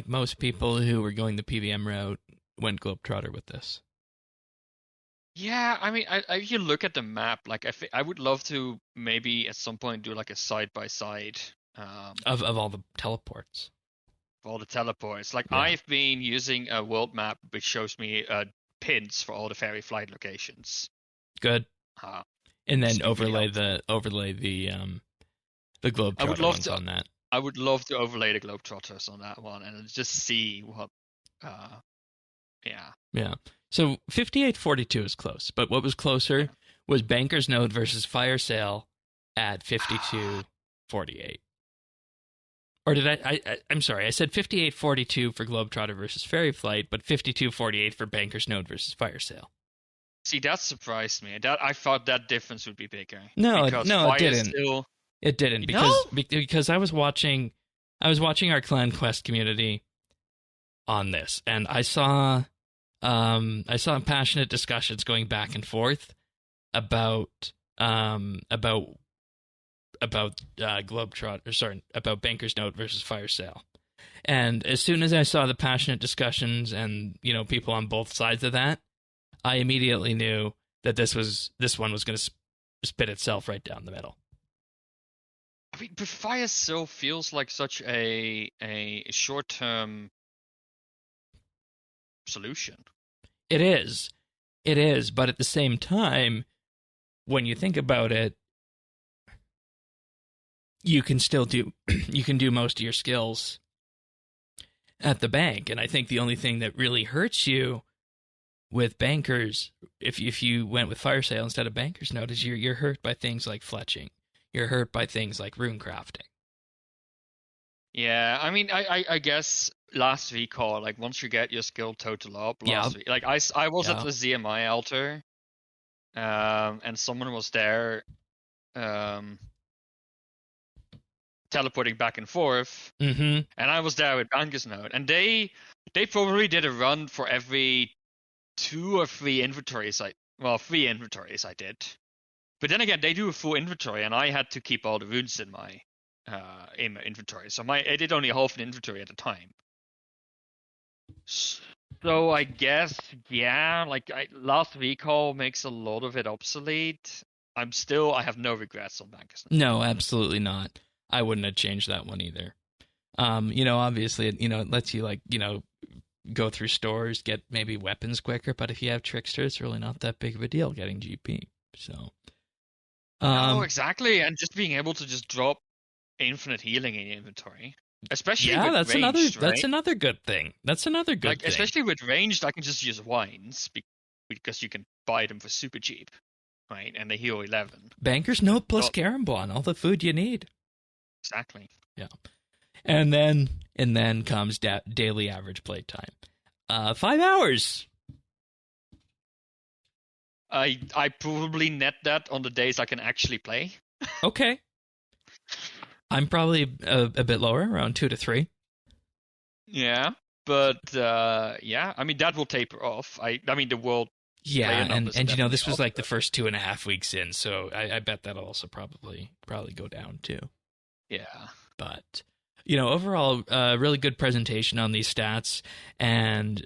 most people who were going the PVM route went Globetrotter with this. yeah, I mean, if you look at the map, like I would love to maybe at some point do like a side by side Of all the teleports. for all the teleports. Like Yeah. I've been using a world map which shows me pins for all the fairy flight locations. Good. Uh, And it's then been really helpful. overlay the I would Globetrotter love ones to on that. I would love to overlay the Globetrotters on that one and just see what. Yeah. Yeah. So 58-42 is close, but what was closer was Banker's Note versus Fire Sale at 52-48. Or did I'm sorry, I said 58-42 for Globetrotter versus Fairy Flight, but 52-48 for Banker's Note versus Fire Sale. See, that surprised me. That I thought that difference would be bigger. No, because it didn't. Still... It didn't because I was watching our Clan Quest community on this, and I saw passionate discussions going back and forth about about Banker's Note versus Fire Sale. And as soon as I saw the passionate discussions and, people on both sides of that, I immediately knew that this one was going to spit itself right down the middle. I mean, but Fire Sale feels like such a short-term solution. It is, but at the same time, when you think about it, you can still do most of your skills at the bank. And I think the only thing that really hurts you with Bankers, if you went with Fire Sale instead of Banker's Note, is you're hurt by things like fletching. You're hurt by things like rune crafting. Yeah, I mean, I guess last recall, like once you get your skill total up, week, like I was at the ZMI altar, and someone was there, teleporting back and forth, and I was there with Banker's Note, and they probably did a run for every 2 or 3 inventories. 3 inventories I did, but then again, they do a full inventory, and I had to keep all the runes in my inventory, so I did only half an inventory at a time. So I guess, yeah, like last recall makes a lot of it obsolete. I have no regrets on Banker's Note. No, absolutely not. I wouldn't have changed that one either. Obviously, it lets you go through stores, get maybe weapons quicker, but if you have Trickster, it's really not that big of a deal getting GP. So. No, exactly, and just being able to just drop infinite healing in your inventory, especially with ranged, that's another good thing. That's another good thing. Especially with ranged, I can just use wines because you can buy them for super cheap, right? And they heal 11. Banker's Note plus Karambon, all the food you need. Exactly. Yeah, and then comes daily average play time, 5 hours. I probably net that on the days I can actually play. Okay. I'm probably a bit lower, around 2 to 3. Yeah, but yeah, I mean that will taper off. I mean the world. Yeah, and this was like the first 2.5 weeks in, so I bet that'll also probably go down too. Yeah, but overall, really good presentation on these stats, and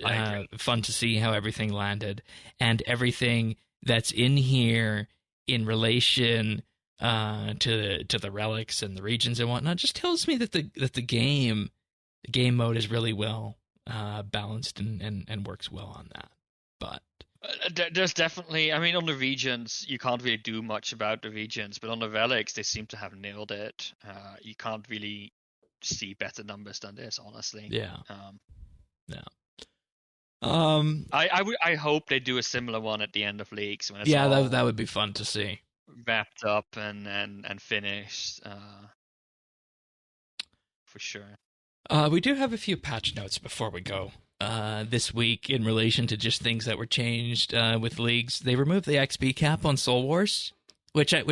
fun to see how everything landed and everything that's in here in relation to the relics and the regions and whatnot just tells me that the game mode is really well balanced and works well on that. But there's definitely, I mean, on the regions you can't really do much about the regions, but on the relics they seem to have nailed it. You can't really see better numbers than this, honestly. Yeah. I hope they do a similar one at the end of leagues when it's that would be fun to see. Wrapped up and finished, for sure. We do have a few patch notes before we go. This week, in relation to just things that were changed with leagues, they removed the XP cap on Soul Wars, which I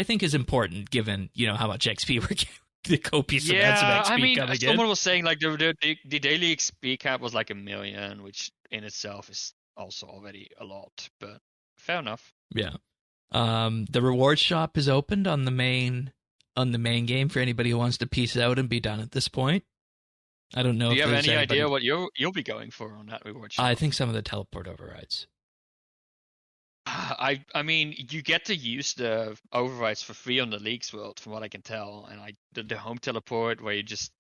think is important given how much XP we're getting. The copious amounts of XP coming in. Someone was saying like the daily XP cap was like 1 million, which in itself is also already a lot, but fair enough. Yeah. The reward shop is opened on the main game for anybody who wants to peace out and be done at this point. I don't know. Do you have any idea what you'll be going for on that reward shop? I think some of the teleport overrides. I mean, you get to use the overrides for free on the Leagues World, from what I can tell, and the home teleport where you just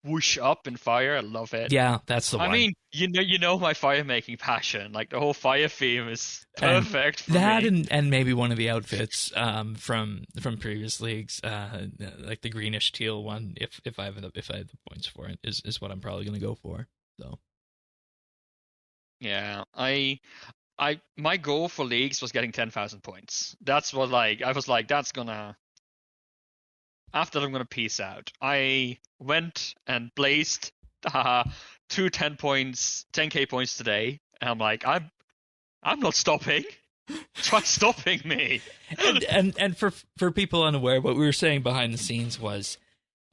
whoosh up in fire. I love it. Yeah, that's the one. I mean, you know my fire making passion. Like the whole fire theme is perfect for that me. and maybe one of the outfits from previous leagues, like the greenish teal one. If I have the points for it, is what I'm probably going to go for. So Yeah, my goal for leagues was getting 10,000 points. That's what I was like, that's gonna after I'm gonna peace out. I went and blazed two 10 points, 10k points today, and I'm like, I'm not stopping. Try stopping me. And for people unaware, what we were saying behind the scenes was,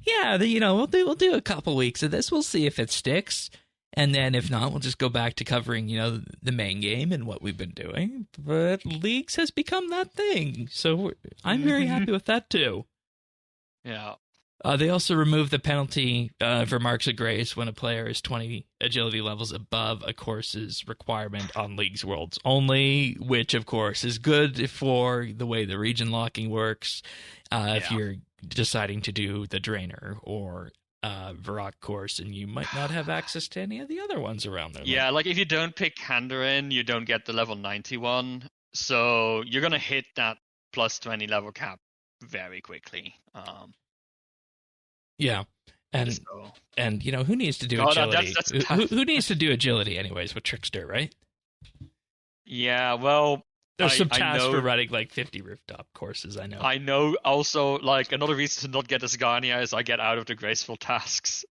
yeah, we'll do a couple weeks of this. We'll see if it sticks. And then if not, we'll just go back to covering, the main game and what we've been doing. But Leagues has become that thing. So I'm very happy with that, too. Yeah. They also removed the penalty for marks of grace when a player is 20 agility levels above a course's requirement on Leagues Worlds only, which, of course, is good for the way the region locking works. If you're deciding to do the Drainer or Varrock course, and you might not have access to any of the other ones around there. Yeah, like if you don't pick Kandarin, you don't get the level 91. So you're going to hit that plus 20 level cap very quickly. Yeah. And who needs to do agility? Who needs to do agility anyways with Trickster, right? Yeah, well, there's some tasks for running like 50 rooftop courses, I know. I know also, like, another reason to not get Asgarnia is I get out of the graceful tasks.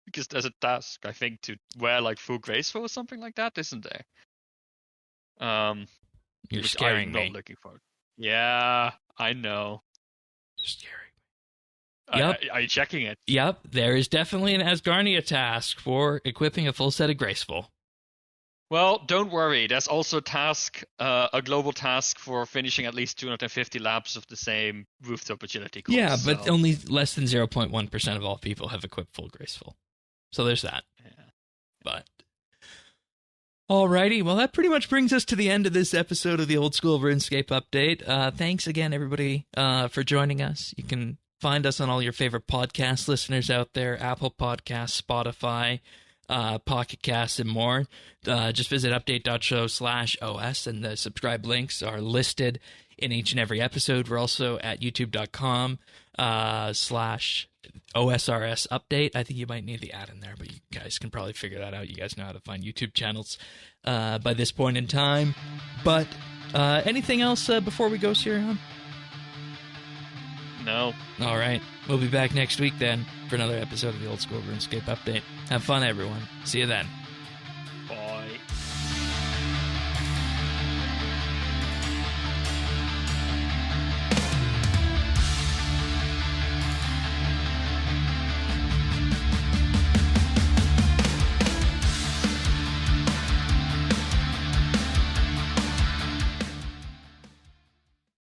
Because there's a task, I think, to wear like full graceful or something like that, isn't there? You're scaring me. I'm not looking for it. Yeah, I know. You're scaring me. Yep. Are you checking it? Yep, there is definitely an Asgarnia task for equipping a full set of graceful. Well, don't worry. There's also a global task for finishing at least 250 laps of the same rooftop agility course. Yeah, but only less than 0.1% of all people have equipped full graceful. So there's that. Yeah. But alrighty, well, that pretty much brings us to the end of this episode of the Old School RuneScape Update. Thanks again, everybody, for joining us. You can find us on all your favorite podcast listeners out there, Apple Podcasts, Spotify, Pocket Casts, and more. Just visit update.show/OS, and the subscribe links are listed in each and every episode. We're also at youtube.com /OSRS update. I think you might need the ad in there, but you guys can probably figure that out. You guys know how to find YouTube channels by this point in time. But anything else before we go, Sirion? No. All right. We'll be back next week then for another episode of the Old School RuneScape Update. Have fun, everyone. See you then.